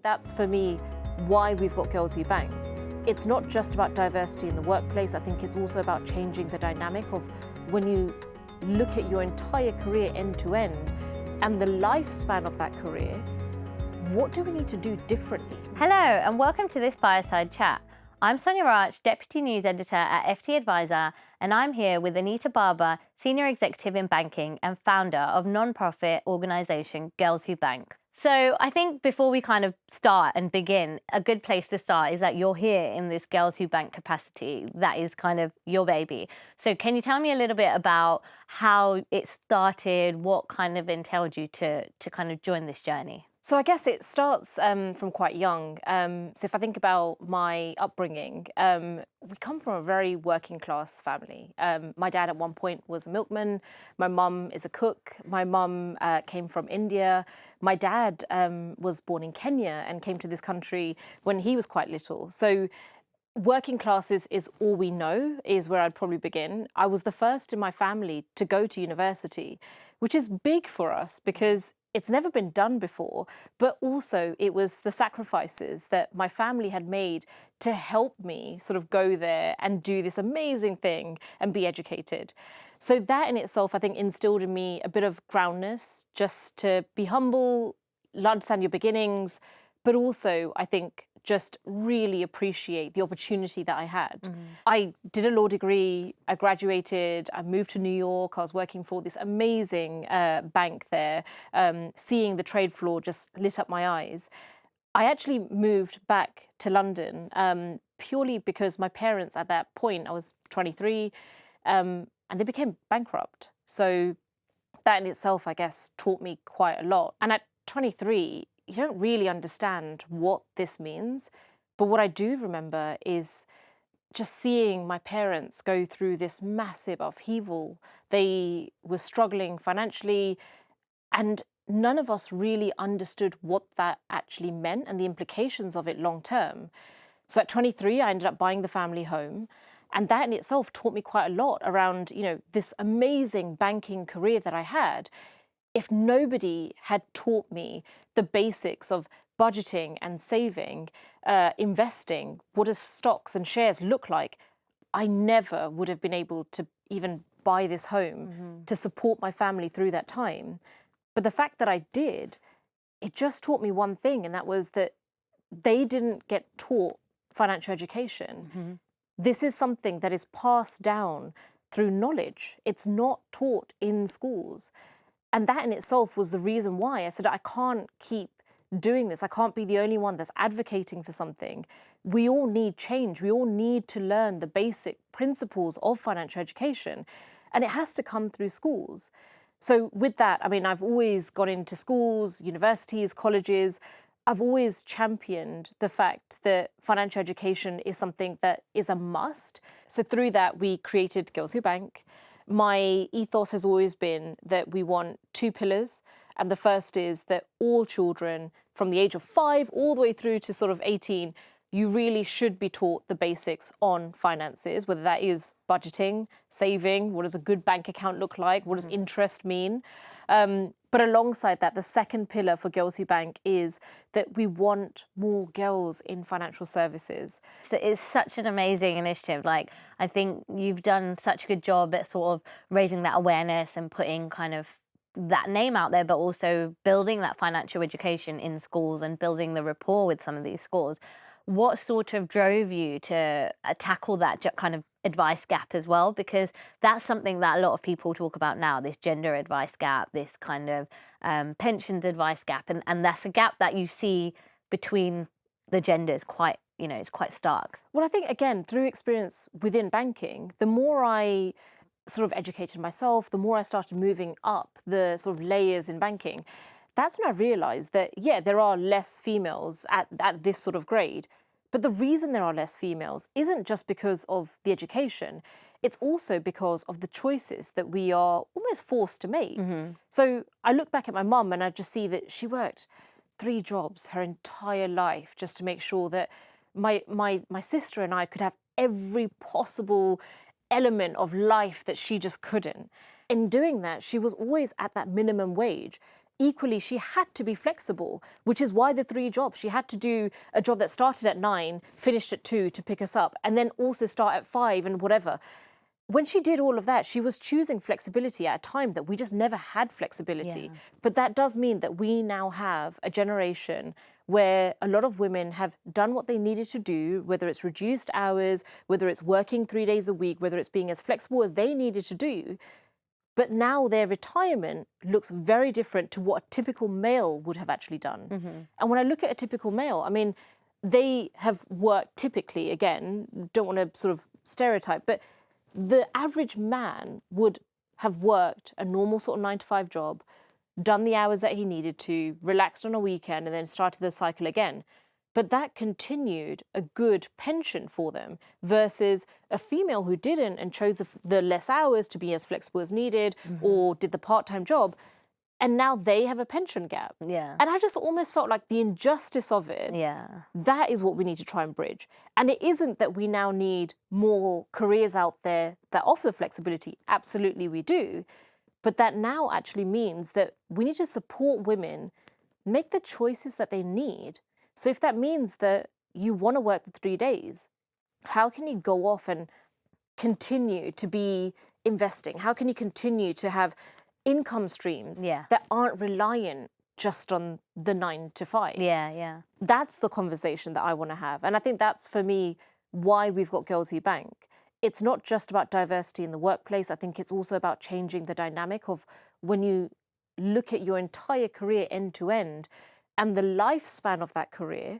that's for me why we've got Girls Who Bank. It's not just about diversity in the workplace. I think it's also about changing the dynamic of when you look at your entire career end to end and the lifespan of that career, what do we need to do differently? Hello and welcome to this Fireside Chat. I'm Sonia Rach, Deputy News Editor at FT Advisor, and I'm here with Anita Barber, Senior Executive in Banking and founder of non-profit organisation Girls Who Bank. So I think before we kind of start and begin, a good place to start is that you're here in this Girls Who Bank capacity. That is kind of your baby. So can you tell me a little bit about how it started, what kind of entailed you to kind of join this journey? So I guess it starts from quite young. So if I think about my upbringing, we come from a very working class family. My dad at one point was a milkman. My mum is a cook. My mum came from India. My dad was born in Kenya and came to this country when he was quite little. So working class is all we know, is where I'd probably begin. I was the first in my family to go to university, which is big for us because it's never been done before, but also it was the sacrifices that my family had made to help me sort of go there and do this amazing thing and be educated. So that in itself, I think, instilled in me a bit of groundness, just to be humble, understand your beginnings, but also, I think, just really appreciate the opportunity that I had. Mm-hmm. I did a law degree, I graduated, I moved to New York, I was working for this amazing bank there, seeing the trade floor just lit up my eyes. I actually moved back to London purely because my parents at that point, I was 23, and they became bankrupt. So that in itself, I guess, taught me quite a lot. And at 23, you don't really understand what this means. But what I do remember is just seeing my parents go through this massive upheaval. They were struggling financially, and none of us really understood what that actually meant and the implications of it long term. So at 23, I ended up buying the family home. And that in itself taught me quite a lot around, this amazing banking career that I had. If nobody had taught me the basics of budgeting and saving, investing, what does stocks and shares look like, I never would have been able to even buy this home to support my family through that time. But the fact that I did, it just taught me one thing, and that was that they didn't get taught financial education. Mm-hmm. This is something that is passed down through knowledge. It's not taught in schools. And that in itself was the reason why I said, I can't keep doing this. I can't be the only one that's advocating for something. We all need change. We all need to learn the basic principles of financial education. And it has to come through schools. So with that, I've always gone into schools, universities, colleges. I've always championed the fact that financial education is something that is a must. So through that, we created Girls Who Bank. My ethos has always been that we want two pillars. And the first is that all children from the age of 5 all the way through to sort of 18, you really should be taught the basics on finances, whether that is budgeting, saving, what does a good bank account look like, what does interest mean. But alongside that, the second pillar for Girls Who Bank is that we want more girls in financial services. So it's such an amazing initiative. I think you've done such a good job at sort of raising that awareness and putting kind of that name out there, but also building that financial education in schools and building the rapport with some of these schools. What sort of drove you to tackle that kind of advice gap as well? Because that's something that a lot of people talk about now, this gender advice gap, this kind of pensions advice gap. And that's a gap that you see between the genders quite, it's quite stark. Well, I think, again, through experience within banking, the more I sort of educated myself, the more I started moving up the sort of layers in banking, that's when I realised that, there are less females at this sort of grade. But the reason there are less females isn't just because of the education. It's also because of the choices that we are almost forced to make. Mm-hmm. So I look back at my mum and I just see that she worked 3 jobs her entire life just to make sure that my sister and I could have every possible element of life that she just couldn't. In doing that, she was always at that minimum wage. equally, she had to be flexible, which is why the 3 jobs. She had to do a job that started at 9, finished at 2 to pick us up, and then also start at 5 and whatever. When she did all of that, she was choosing flexibility at a time that we just never had flexibility. Yeah. But that does mean that we now have a generation where a lot of women have done what they needed to do, whether it's reduced hours, whether it's working 3 days a week, whether it's being as flexible as they needed to do. But now their retirement looks very different to what a typical male would have actually done. And when I look at a typical male, I mean, they have worked typically, again, don't want to sort of stereotype, but the average man would have worked a normal sort of 9 to 5 job, done the hours that he needed to, relaxed on a weekend, and then started the cycle again. But that continued a good pension for them versus a female who didn't and chose the less hours to be as flexible as needed or did the part-time job. And now they have a pension gap. Yeah. And I just almost felt like the injustice of it, that is what we need to try and bridge. And it isn't that we now need more careers out there that offer flexibility. Absolutely we do. But that now actually means that we need to support women make the choices that they need. So if that means that you want to work the 3 days, how can you go off and continue to be investing? How can you continue to have income streams that aren't reliant just on the 9 to 5? Yeah. That's the conversation that I want to have. And I think that's, for me, why we've got Girls Who Bank. It's not just about diversity in the workplace. I think it's also about changing the dynamic of when you look at your entire career end to end and the lifespan of that career,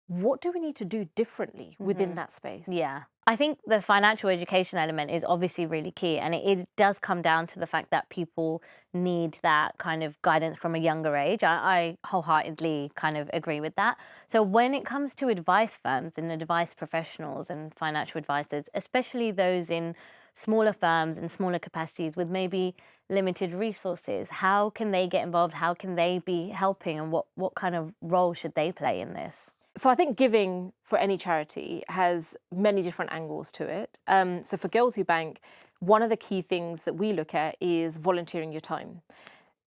what do we need to do differently within that space? Yeah. I think the financial education element is obviously really key, and it does come down to the fact that people need that kind of guidance from a younger age. I wholeheartedly kind of agree with that. So when it comes to advice firms and advice professionals and financial advisors, especially those in smaller firms and smaller capacities with maybe limited resources, how can they get involved? How can they be helping, and what kind of role should they play in this? So I think giving for any charity has many different angles to it. So for Girls Who Bank, one of the key things that we look at is volunteering your time.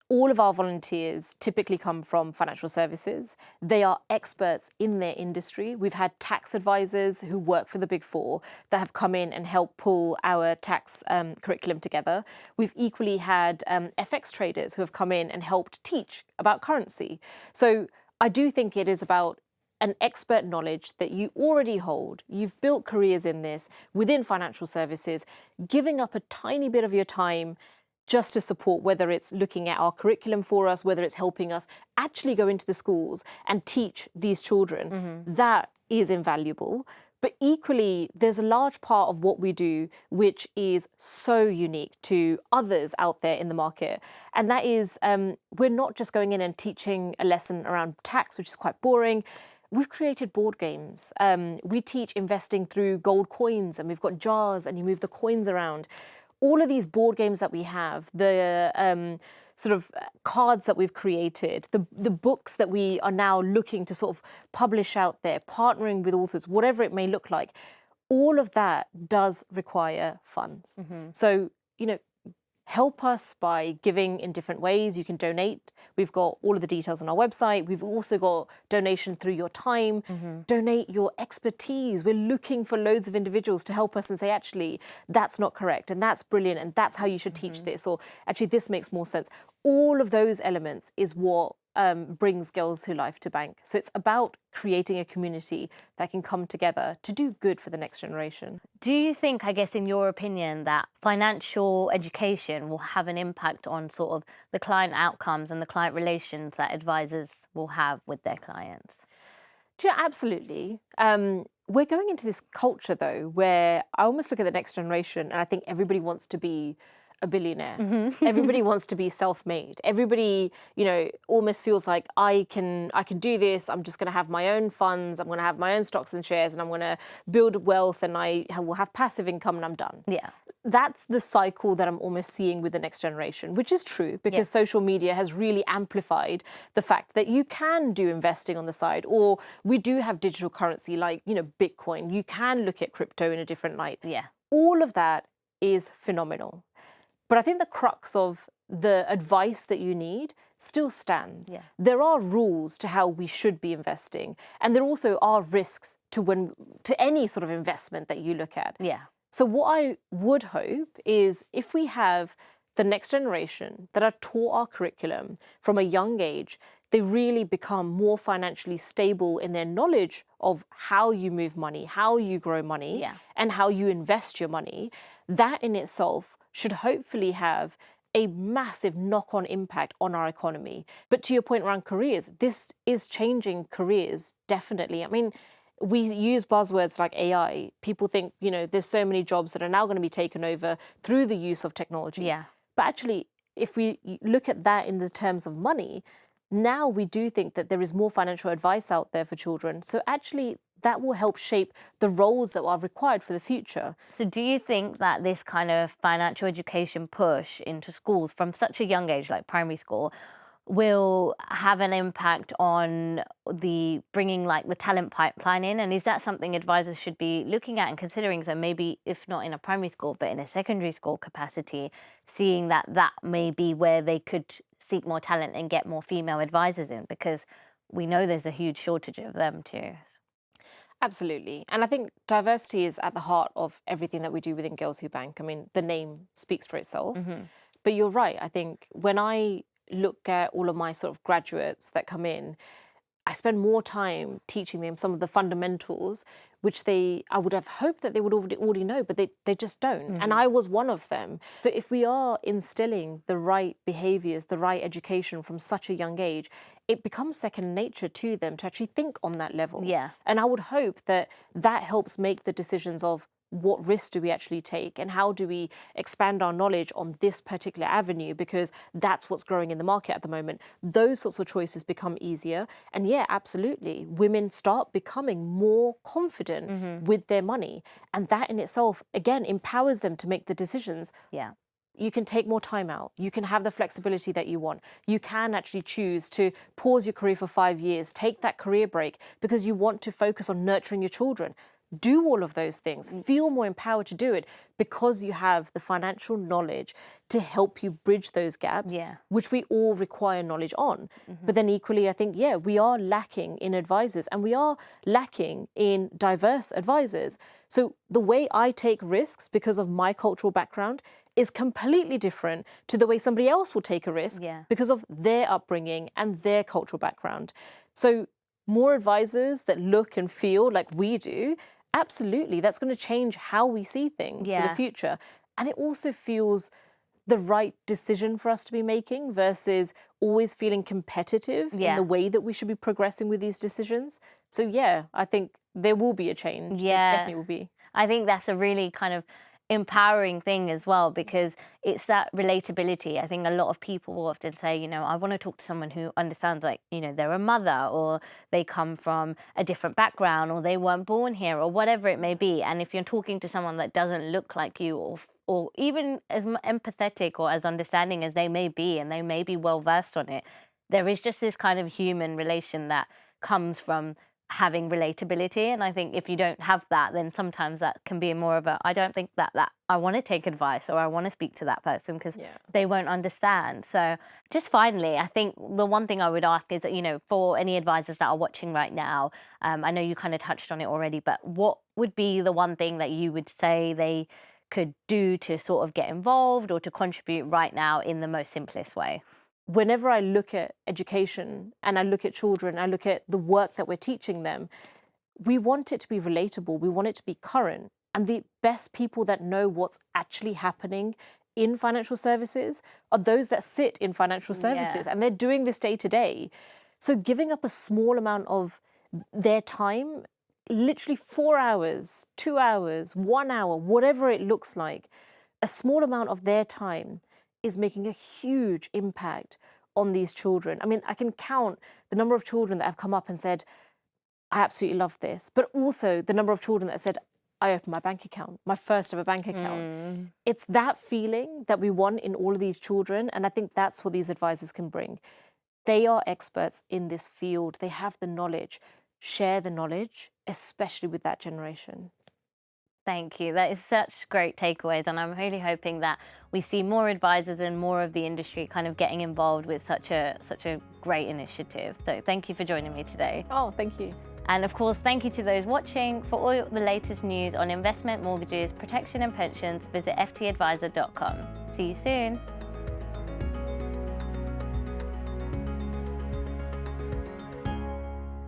All of our volunteers typically come from financial services. They are experts in their industry. We've had tax advisors who work for the Big Four that have come in and helped pull our tax curriculum together. We've equally had FX traders who have come in and helped teach about currency. So I do think it is about an expert knowledge that you already hold. You've built careers in this within financial services, giving up a tiny bit of your time just to support, whether it's looking at our curriculum for us, whether it's helping us actually go into the schools and teach these children. That is invaluable. But equally, there's a large part of what we do which is so unique to others out there in the market. And that is, we're not just going in and teaching a lesson around tax, which is quite boring. We've created board games. We teach investing through gold coins, and we've got jars and you move the coins around. All of these board games that we have, the sort of cards that we've created, the books that we are now looking to sort of publish out there, partnering with authors, whatever it may look like, all of that does require funds. So, you know, help us by giving in different ways. You can donate. We've got all of the details on our website. We've also got donation through your time. Donate your expertise. We're looking for loads of individuals to help us and say, actually, that's not correct, and that's brilliant, and that's how you should teach this, or actually this makes more sense. All of those elements is what brings Girls Who Life to Bank. So it's about creating a community that can come together to do good for the next generation. Do you think, I guess, in your opinion, that financial education will have an impact on sort of the client outcomes and the client relations that advisors will have with their clients? Yeah, absolutely. We're going into this culture, though, where I almost look at the next generation and I think everybody wants to be a billionaire. Everybody wants to be self-made. Everybody, you know, almost feels like I can do this. I'm just going to have my own funds. I'm going to have my own stocks and shares, and I'm going to build wealth, and I will have passive income, and I'm done. Yeah. That's the cycle that I'm almost seeing with the next generation, which is true because social media has really amplified the fact that you can do investing on the side, or we do have digital currency like, you know, Bitcoin. You can look at crypto in a different light. Yeah. All of that is phenomenal. But I think the crux of the advice that you need still stands. Yeah. There are rules to how we should be investing, and there also are risks to any sort of investment that you look at. Yeah. So what I would hope is if we have the next generation that are taught our curriculum from a young age, they really become more financially stable in their knowledge of how you move money, how you grow money, Yeah. and how you invest your money. That in itself should hopefully have a massive knock-on impact on our economy. But to your point around careers, this is changing careers, definitely. I mean, we use buzzwords like AI. People think, there's so many jobs that are now going to be taken over through the use of technology. Yeah. But actually, if we look at that in the terms of money, now we do think that there is more financial advice out there for children. So actually, that will help shape the roles that are required for the future. So do you think that this kind of financial education push into schools from such a young age, like primary school, will have an impact on the bringing like the talent pipeline in? And is that something advisors should be looking at and considering? So maybe if not in a primary school, but in a secondary school capacity, seeing that may be where they could seek more talent and get more female advisors in, because we know there's a huge shortage of them too. Absolutely. And I think diversity is at the heart of everything that we do within Girls Who Bank. I mean, the name speaks for itself. But you're right. I think when I look at all of my sort of graduates that come in, I spend more time teaching them some of the fundamentals, which I would have hoped that they would already know, but they just don't. And I was one of them. So if we are instilling the right behaviors, the right education from such a young age, it becomes second nature to them to actually think on that level. Yeah. And I would hope that that helps make the decisions of what risks do we actually take and how do we expand our knowledge on this particular avenue, because that's what's growing in the market at the moment. Those sorts of choices become easier. And yeah, absolutely, women start becoming more confident with their money. And that in itself, again, empowers them to make the decisions. Yeah. You can take more time out. You can have the flexibility that you want. You can actually choose to pause your career for 5 years, take that career break because you want to focus on nurturing your children. Do all of those things, feel more empowered to do it because you have the financial knowledge to help you bridge those gaps, which we all require knowledge on. But then equally, I think, we are lacking in advisors and we are lacking in diverse advisors. So the way I take risks because of my cultural background is completely different to the way somebody else will take a risk because of their upbringing and their cultural background. So more advisors that look and feel like we do, absolutely, that's going to change how we see things for the future. And it also feels the right decision for us to be making versus always feeling competitive in the way that we should be progressing with these decisions. So I think there will be a change. There definitely will be. I think that's a really kind of empowering thing as well, because it's that relatability. I think a lot of people will often say, I want to talk to someone who understands, like, they're a mother or they come from a different background or they weren't born here or whatever it may be. And if you're talking to someone that doesn't look like you or even as empathetic or as understanding as they may be, and they may be well versed on it, there is just this kind of human relation that comes from having relatability. And I think if you don't have that, then sometimes that can be more of I don't think that I want to take advice or I want to speak to that person because they won't understand. So just finally, I think the one thing I would ask is that, for any advisors that are watching right now, I know you kind of touched on it already, but what would be the one thing that you would say they could do to sort of get involved or to contribute right now in the most simplest way? Whenever I look at education and I look at children, I look at the work that we're teaching them, we want it to be relatable. We want it to be current. And the best people that know what's actually happening in financial services are those that sit in financial services and they're doing this day to day. So giving up a small amount of their time, literally 4 hours, 2 hours, 1 hour, whatever it looks like, a small amount of their time is making a huge impact on these children. I mean, I can count the number of children that have come up and said, I absolutely love this, but also the number of children that said, I opened my bank account, my first ever bank account. It's that feeling that we want in all of these children, and I think that's what these advisors can bring. They are experts in this field. They have the knowledge. Share the knowledge, especially with that generation. Thank you. That is such great takeaways, and I'm really hoping that we see more advisors and more of the industry kind of getting involved with such a great initiative. So thank you for joining me today. Oh, thank you. And of course, thank you to those watching. For all the latest news on investment, mortgages, protection and pensions, visit ftadvisor.com. See you soon.